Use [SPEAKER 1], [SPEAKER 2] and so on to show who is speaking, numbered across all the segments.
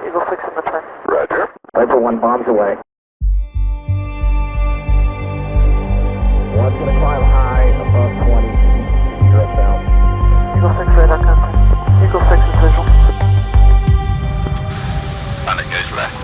[SPEAKER 1] Eagle 6 in the train.
[SPEAKER 2] Roger.
[SPEAKER 3] Over 1 bombs away. 125 high, above 20, Europe south.
[SPEAKER 1] Eagle 6 radar contact. Eagle 6 is visual.
[SPEAKER 2] And it goes left.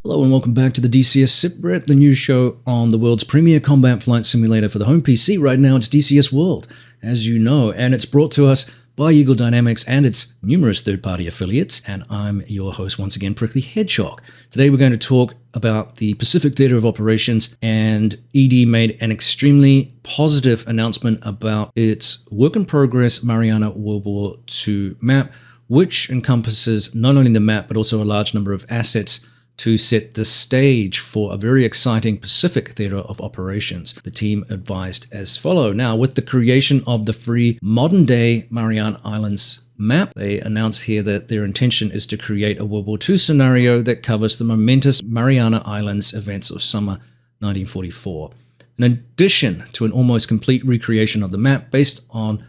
[SPEAKER 4] Hello and welcome back to the DCS SITREP, the news show on the world's premier combat flight simulator for the home PC. Right now it's DCS World, as you know, and it's brought to us by Eagle Dynamics and its numerous third-party affiliates, and I'm your host once again, Prickly Hedgehog. Today we're going to talk about the Pacific Theater of Operations, and ED made an extremely positive announcement about its work-in-progress Mariana World War II map, which encompasses not only the map but also a large number of assets to set the stage for a very exciting Pacific Theater of Operations. The team advised as follows. Now, with the creation of the free modern-day Mariana Islands map, they announced here that their intention is to create a World War II scenario that covers the momentous Mariana Islands events of summer 1944. In addition to an almost complete recreation of the map based on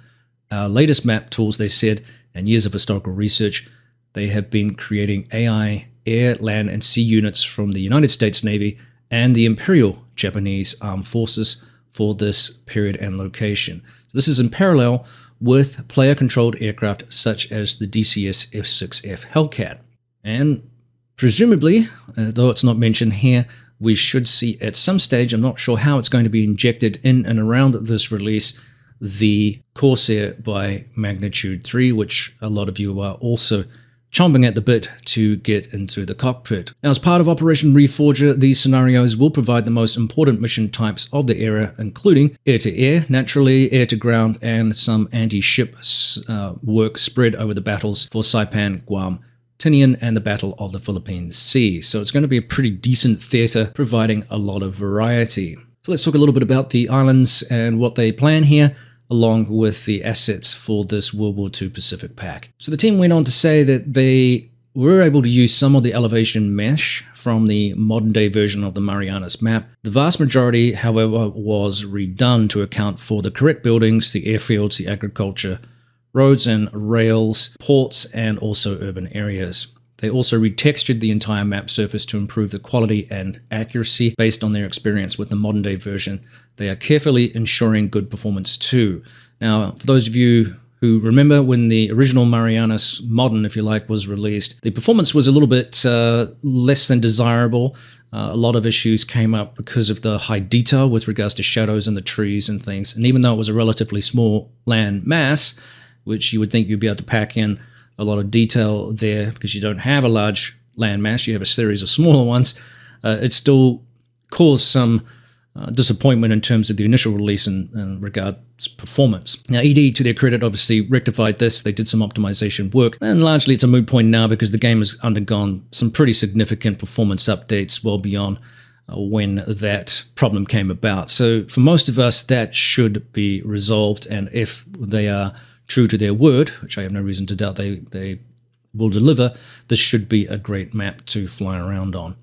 [SPEAKER 4] our latest map tools, they said, and years of historical research, they have been creating AI air, land, and sea units from the United States Navy and the Imperial Japanese Armed Forces for this period and location. So this is in parallel with player-controlled aircraft such as the DCS F-6F Hellcat. And presumably, though it's not mentioned here, we should see at some stage, I'm not sure how it's going to be injected in and around this release, the Corsair by Magnitude 3, which a lot of you are also chomping at the bit to get into the cockpit. Now, as part of Operation Reforger, these scenarios will provide the most important mission types of the era, including air-to-air, naturally air-to-ground, and some anti-ship work spread over the battles for Saipan, Guam, Tinian, and the Battle of the Philippine Sea. So it's going to be a pretty decent theater, providing a lot of variety. So let's talk a little bit about the islands and what they plan here, along with the assets for this World War II Pacific pack. So the team went on to say that they were able to use some of the elevation mesh from the modern-day version of the Marianas map. The vast majority, however, was redone to account for the correct buildings, the airfields, the agriculture, roads and rails, ports, and also urban areas. They also retextured the entire map surface to improve the quality and accuracy based on their experience with the modern-day version. They are carefully ensuring good performance too. Now, for those of you who remember when the original Marianas Modern, if you like, was released, the performance was a little bit less than desirable. A lot of issues came up because of the high detail with regards to shadows in the trees and things. And even though it was a relatively small land mass, which you would think you'd be able to pack in a lot of detail there because you don't have a large land mass, you have a series of smaller ones, it still caused some disappointment in terms of the initial release in regards performance. Now, ED, to their credit, obviously rectified this. They did some optimization work, and largely it's a moot point now because the game has undergone some pretty significant performance updates well beyond when that problem came about. So for most of us, that should be resolved, and if they are true to their word, which I have no reason to doubt they will deliver, this should be a great map to fly around on.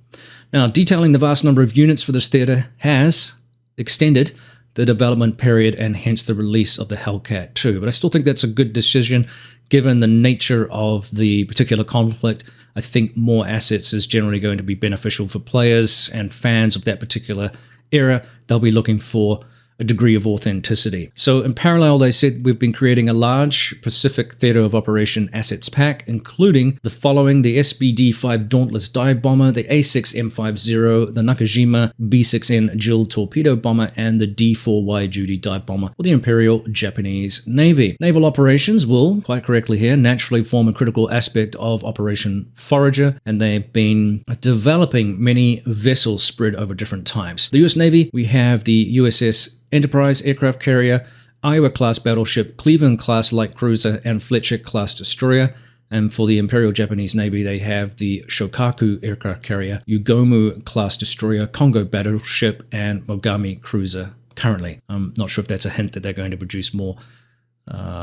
[SPEAKER 4] Now, detailing the vast number of units for this theater has extended the development period and hence the release of the Hellcat 2. But I still think that's a good decision given the nature of the particular conflict. I think more assets is generally going to be beneficial for players and fans of that particular era. They'll be looking for a degree of authenticity. So in parallel, they said we've been creating a large Pacific Theater of Operation assets pack, including the following: the SBD-5 Dauntless Dive Bomber, the A6M50, the Nakajima B6N Jill Torpedo Bomber, and the D4Y Judy Dive Bomber for the Imperial Japanese Navy. Naval operations will, quite correctly here, naturally form a critical aspect of Operation Forager, and they've been developing many vessels spread over different types. The US Navy, we have the USS Enterprise aircraft carrier, Iowa-class battleship, Cleveland-class light cruiser, and Fletcher-class destroyer. And for the Imperial Japanese Navy, they have the Shokaku aircraft carrier, Ugomu-class destroyer, Kongo battleship, and Mogami cruiser currently. I'm not sure if that's a hint that they're going to produce more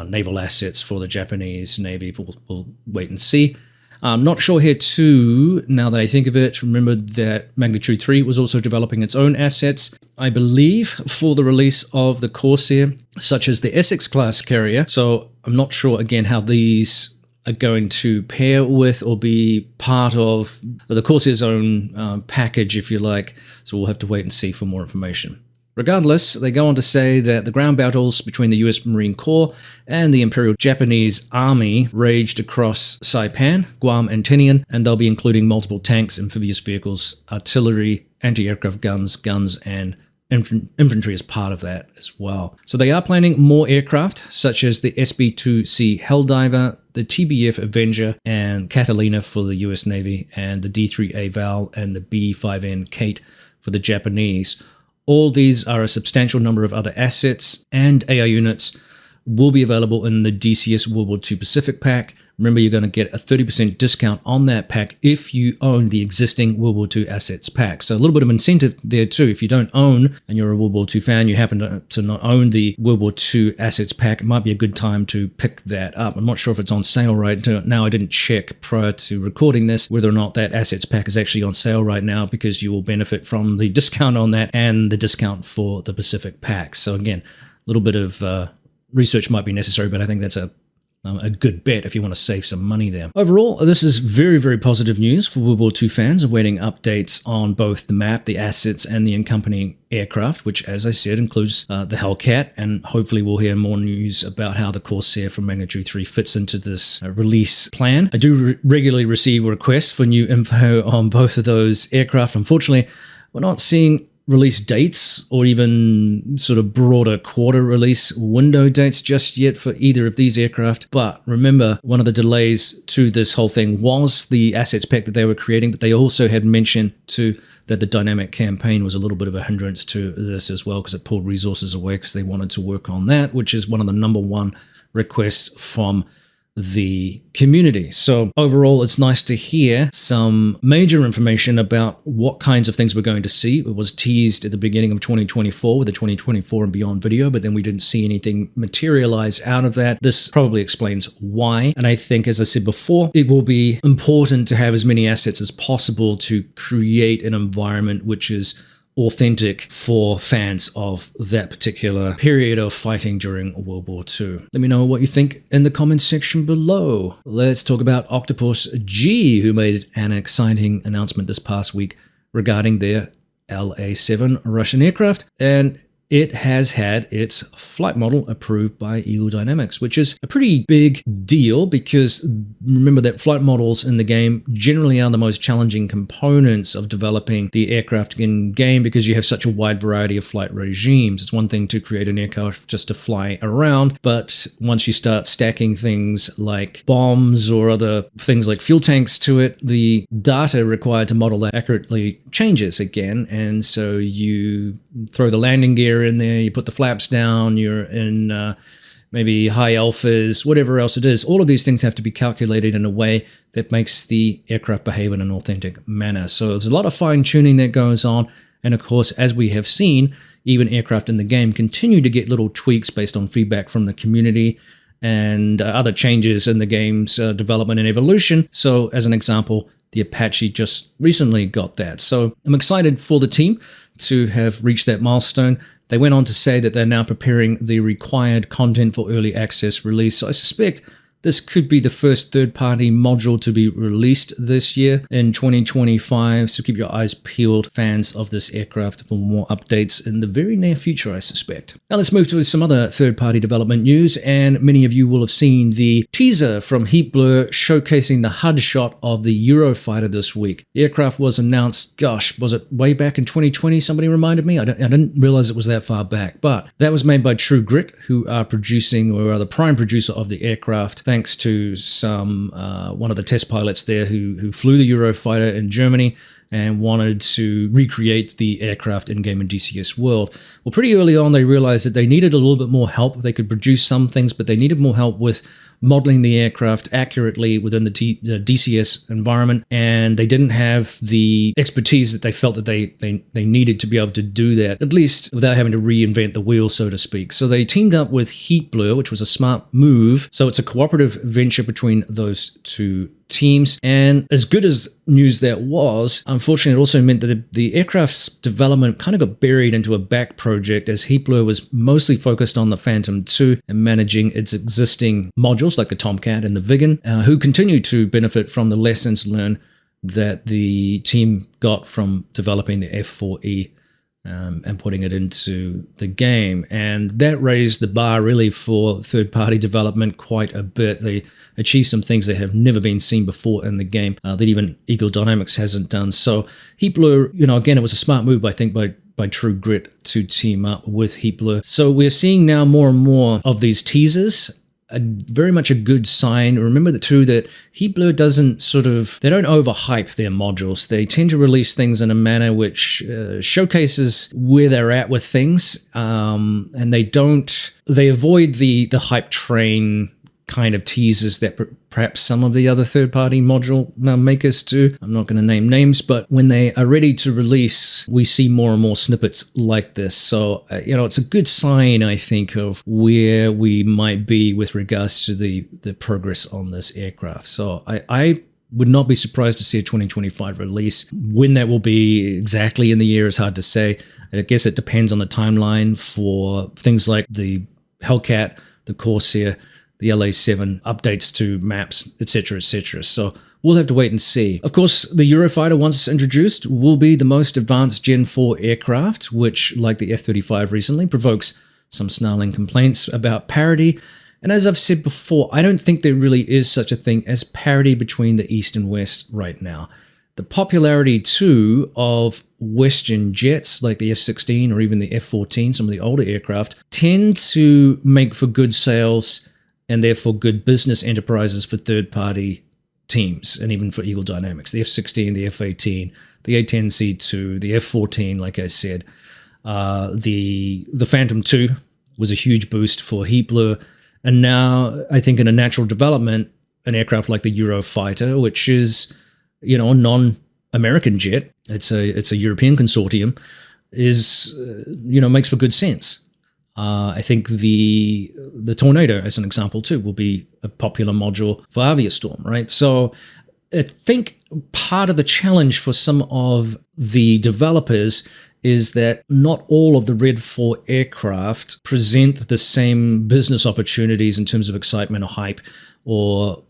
[SPEAKER 4] naval assets for the Japanese Navy. We'll wait and see. I'm not sure here too, now that I think of it. Remember that Magnitude 3 was also developing its own assets, I believe, for the release of the Corsair, such as the Essex class carrier. So I'm not sure, again, how these are going to pair with or be part of the Corsair's own package, if you like. So we'll have to wait and see for more information. Regardless, they go on to say that the ground battles between the US Marine Corps and the Imperial Japanese Army raged across Saipan, Guam, and Tinian, and they'll be including multiple tanks, amphibious vehicles, artillery, anti-aircraft guns, and infantry as part of that as well. So they are planning more aircraft, such as the SB-2C Helldiver, the TBF Avenger, and Catalina for the US Navy, and the D-3A Val, and the B-5N Kate for the Japanese. All these are a substantial number of other assets, and AI units will be available in the DCS World War II Pacific Pack. Remember, you're going to get a 30% discount on that pack if you own the existing World War II Assets pack. So a little bit of incentive there too. If you don't own, and you're a World War II fan, you happen to not own the World War II Assets pack, it might be a good time to pick that up. I'm not sure if it's on sale right now. I didn't check prior to recording this whether or not that Assets pack is actually on sale right now, because you will benefit from the discount on that and the discount for the Pacific pack. So again, a little bit of research might be necessary, but I think that's a good bet if you want to save some money there. Overall, this is very, very positive news for World War II fans awaiting updates on both the map, the assets, and the accompanying aircraft, which, as I said, includes the Hellcat, and hopefully we'll hear more news about how the Corsair from Magnitude 3 fits into this release plan. I do regularly receive requests for new info on both of those aircraft. Unfortunately, we're not seeing release dates or even sort of broader quarter release window dates just yet for either of these aircraft. But remember, one of the delays to this whole thing was the assets pack that they were creating, but they also had mentioned too that the dynamic campaign was a little bit of a hindrance to this as well, because it pulled resources away because they wanted to work on that, which is one of the number one requests from the community. So overall, it's nice to hear some major information about what kinds of things we're going to see. It was teased at the beginning of 2024 with the 2024 and beyond video, but then we didn't see anything materialize out of that. This probably explains why. And I think, as I said before, it will be important to have as many assets as possible to create an environment which is authentic for fans of that particular period of fighting during World War II. Let me know what you think in the comments section below. Let's talk about OctopusG, who made an exciting announcement this past week regarding their LA-7 Russian aircraft, and it has had its flight model approved by Eagle Dynamics, which is a pretty big deal because remember that flight models in the game generally are the most challenging components of developing the aircraft in game because you have such a wide variety of flight regimes. It's one thing to create an aircraft just to fly around, but once you start stacking things like bombs or other things like fuel tanks to it, the data required to model that accurately changes again, and so you throw the landing gear in there, you put the flaps down, you're in maybe high alphas, whatever else it is. All of these things have to be calculated in a way that makes the aircraft behave in an authentic manner. So there's a lot of fine tuning that goes on. And of course, as we have seen, even aircraft in the game continue to get little tweaks based on feedback from the community and other changes in the game's development and evolution. So as an example, the Apache just recently got that. So I'm excited for the team to have reached that milestone. They went on to say that they're now preparing the required content for early access release. So I suspect this could be the first third-party module to be released this year in 2025. So keep your eyes peeled, fans of this aircraft, for more updates in the very near future, I suspect. Now let's move to some other third-party development news. And many of you will have seen the teaser from Heatblur showcasing the HUD shot of the Eurofighter this week. The aircraft was announced, gosh, was it way back in 2020? Somebody reminded me. I didn't realize it was that far back. But that was made by True Grit, who are producing, or are the prime producer of the aircraft, thanks to some one of the test pilots there who flew the Eurofighter in Germany and wanted to recreate the aircraft in-game in DCS World. Well, pretty early on, they realized that they needed a little bit more help. They could produce some things, but they needed more help with modeling the aircraft accurately within the DCS environment, and they didn't have the expertise that they felt that they needed to be able to do that, at least without having to reinvent the wheel, so to speak. So they teamed up with Heatblur, which was a smart move. So it's a cooperative venture between those two teams. And as good as news that was, unfortunately, it also meant that the aircraft's development kind of got buried into a back project, as Heatblur was mostly focused on the Phantom II and managing its existing modules like the Tomcat and the Viggen, who continue to benefit from the lessons learned that the team got from developing the F4E and putting it into the game. And that raised the bar really for third-party development quite a bit. They achieved some things that have never been seen before in the game that even Eagle Dynamics hasn't done. So Heatblur, again, it was a smart move, I think, by True Grit to team up with Heatblur. So we're seeing now more and more of these teasers. Very much a good sign. Remember that Heatblur they don't overhype their modules. They tend to release things in a manner which showcases where they're at with things, and they avoid the hype train kind of teasers that perhaps some of the other third-party module makers do. I'm not going to name names, but when they are ready to release, we see more and more snippets like this. So, it's a good sign, I think, of where we might be with regards to the progress on this aircraft. So I would not be surprised to see a 2025 release. When that will be exactly in the year is hard to say. I guess it depends on the timeline for things like the Hellcat, the Corsair, the LA7, updates to maps, etc., etc. So we'll have to wait and see. Of course, the Eurofighter, once introduced, will be the most advanced Gen 4 aircraft, which, like the F-35 recently, provokes some snarling complaints about parity. And as I've said before, I don't think there really is such a thing as parity between the East and West right now. The popularity, too, of Western jets like the F-16 or even the F-14, some of the older aircraft, tend to make for good sales and therefore good business enterprises for third-party teams, and even for Eagle Dynamics. The F-16, the F-18, the A-10C2, the F-14, like I said. The Phantom II was a huge boost for Heatblur, and now I think in a natural development, an aircraft like the Eurofighter, which is, a non-American jet, it's a European consortium, is, makes for good sense. I think the Tornado, as an example, too, will be a popular module for Aviastorm, right? So I think part of the challenge for some of the developers is that not all of the Redfor aircraft present the same business opportunities in terms of excitement or hype or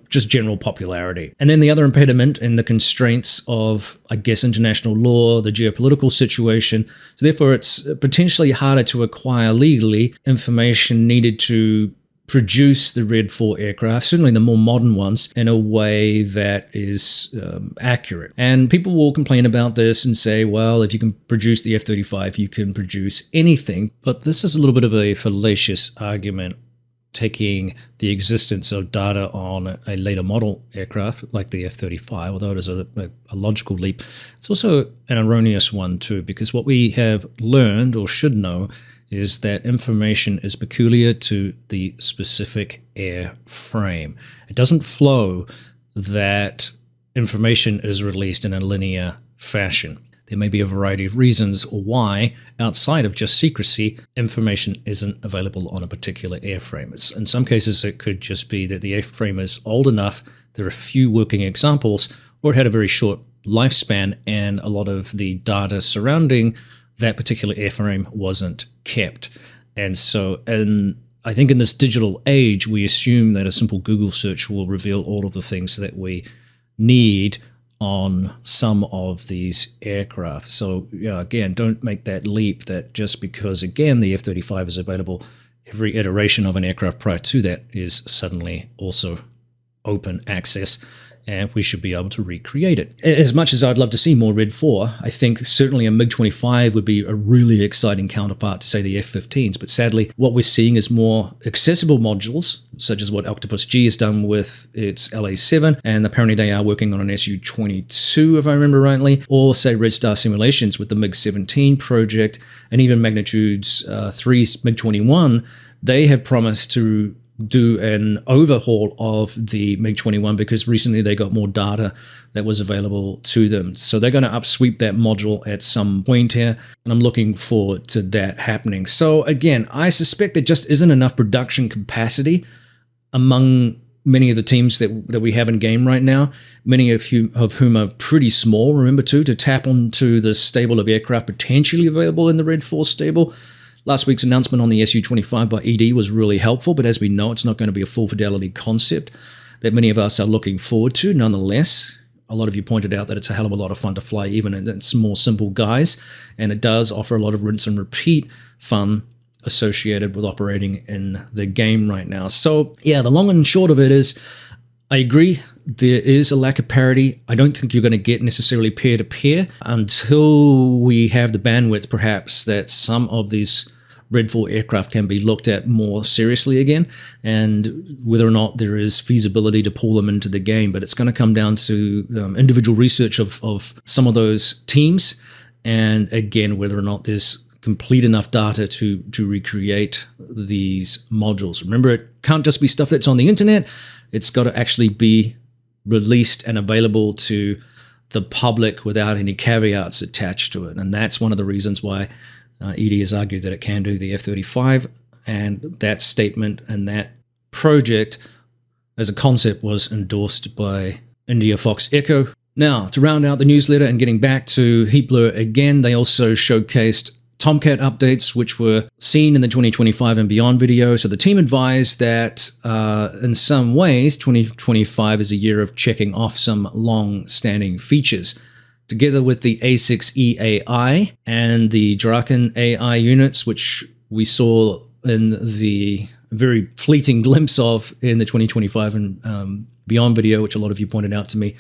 [SPEAKER 4] just general popularity. And then the other impediment and the constraints of, I guess, international law, the geopolitical situation. So therefore, it's potentially harder to acquire legally information needed to produce the Redfor aircraft, certainly the more modern ones, in a way that is accurate. And people will complain about this and say, well, if you can produce the F-35, you can produce anything. But this is a little bit of a fallacious argument, taking the existence of data on a later model aircraft like the F-35, although it is a logical leap. It's also an erroneous one too, because what we have learned or should know is that information is peculiar to the specific airframe. It doesn't flow that information is released in a linear fashion. There may be a variety of reasons why, outside of just secrecy, information isn't available on a particular airframe. In some cases, it could just be that the airframe is old enough, there are few working examples, or it had a very short lifespan, and a lot of the data surrounding that particular airframe wasn't kept. And so, I think in this digital age, we assume that a simple Google search will reveal all of the things that we need on some of these aircraft. So, again, don't make that leap that just because, again, the F-35 is available, every iteration of an aircraft prior to that is suddenly also open access, and we should be able to recreate it. As much as I'd love to see more Redfor, I think certainly a MiG-25 would be a really exciting counterpart to, say, the F-15s. But sadly, what we're seeing is more accessible modules, such as what OctopusG has done with its LA7, and apparently they are working on an Su-22, if I remember rightly, or, say, Red Star Simulations with the MiG-17 project, and even Magnitude's 3's MiG-21. They have promised to do an overhaul of the MiG-21 because recently they got more data that was available to them. So they're going to upsweep that module at some point here, and I'm looking forward to that happening. So again, I suspect there just isn't enough production capacity among many of the teams that we have in game right now, many of whom are pretty small, remember too, to tap onto the stable of aircraft potentially available in the Redfor stable. Last week's announcement on the Su-25 by ED was really helpful, but as we know, it's not going to be a full fidelity concept that many of us are looking forward to. Nonetheless, a lot of you pointed out that it's a hell of a lot of fun to fly, even in its more simple guise, and it does offer a lot of rinse and repeat fun associated with operating in the game right now. So yeah, the long and short of it is, I agree, there is a lack of parity. I don't think you're going to get necessarily peer-to-peer until we have the bandwidth, perhaps, that some of these Redfor aircraft can be looked at more seriously again, and whether or not there is feasibility to pull them into the game. But it's going to come down to individual research of some of those teams, and again, whether or not there's complete enough data to recreate these modules. Remember, it can't just be stuff that's on the internet. It's got to actually be released and available to the public without any caveats attached to it. And that's one of the reasons why ED has argued that it can do the F-35, and that statement and that project as a concept was endorsed by India Fox Echo. Now, to round out the newsletter and getting back to Heatblur again, they also showcased Tomcat updates, which were seen in the 2025 and beyond video. So the team advised that in some ways, 2025 is a year of checking off some long-standing features. Together with the A6E AI and the Draken AI units, which we saw in the very fleeting glimpse of in the 2025 and beyond video, which a lot of you pointed out to me,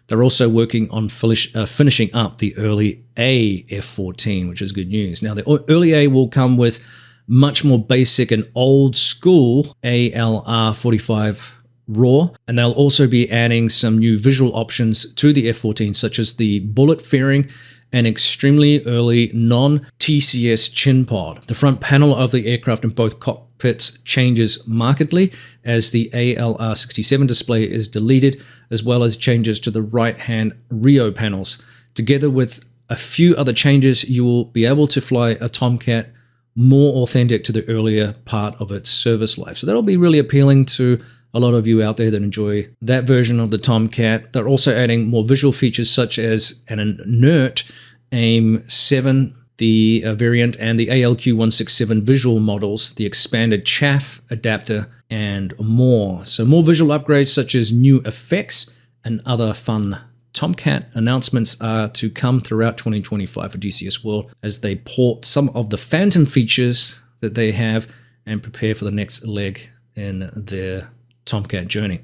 [SPEAKER 4] they're also working on finishing up the early A F-14, which is good news. Now, the early A will come with much more basic and old school ALR-45 raw, and they'll also be adding some new visual options to the F-14, such as the bullet fairing and extremely early non-TCS chin pod. The front panel of the aircraft in both cockpits changes markedly as the ALR-67 display is deleted, as well as changes to the right-hand Rio panels. Together with a few other changes, you will be able to fly a Tomcat more authentic to the earlier part of its service life. So that'll be really appealing to a lot of you out there that enjoy that version of the Tomcat. They're also adding more visual features such as an inert AIM-7, the variant, and the ALQ-167 visual models, the expanded chaff adapter, and more. So more visual upgrades such as new effects and other fun Tomcat announcements are to come throughout 2025 for DCS World as they port some of the Phantom features that they have and prepare for the next leg in their Tomcat journey.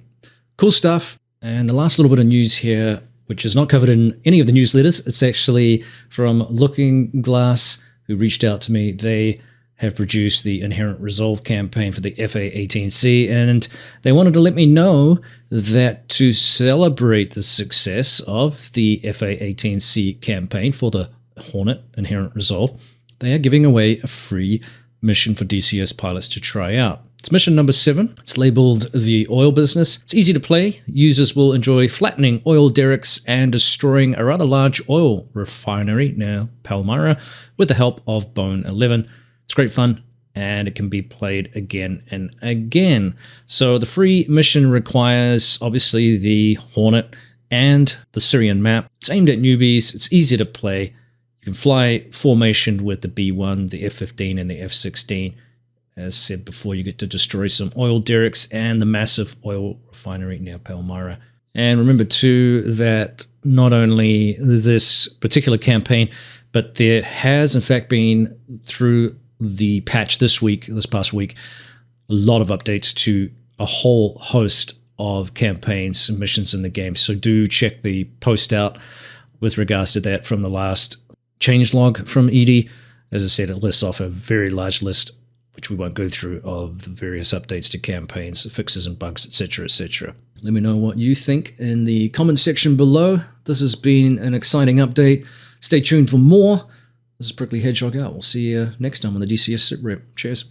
[SPEAKER 4] Cool stuff. And the last little bit of news here, which is not covered in any of the newsletters, it's actually from Looking Glass, who reached out to me. They have produced the Inherent Resolve campaign for the FA-18C, and they wanted to let me know that to celebrate the success of the FA-18C campaign for the Hornet Inherent Resolve, they are giving away a free mission for DCS pilots to try out. It's mission number 7. It's labeled The Oil Business. It's easy to play. Users will enjoy flattening oil derricks and destroying a rather large oil refinery near Palmyra with the help of Bone 11. It's great fun, and it can be played again and again. So the free mission requires, obviously, the Hornet and the Syrian map. It's aimed at newbies. It's easy to play. You can fly formation with the B-1, the F-15, and the F-16. As said before, you get to destroy some oil derricks and the massive oil refinery near Palmyra. And remember, too, that not only this particular campaign, but there has, in fact, been, through the patch this past week, a lot of updates to a whole host of campaigns and missions in the game. So do check the post out with regards to that from the last changelog from ED. As I said, it lists off a very large list, which we won't go through, of the various updates to campaigns, fixes and bugs, etc., etc. Let me know what you think in the comment section below. This has been an exciting update. Stay tuned for more. This is Prickly Hedgehog out. We'll see you next time on the DCS SITREP. Cheers.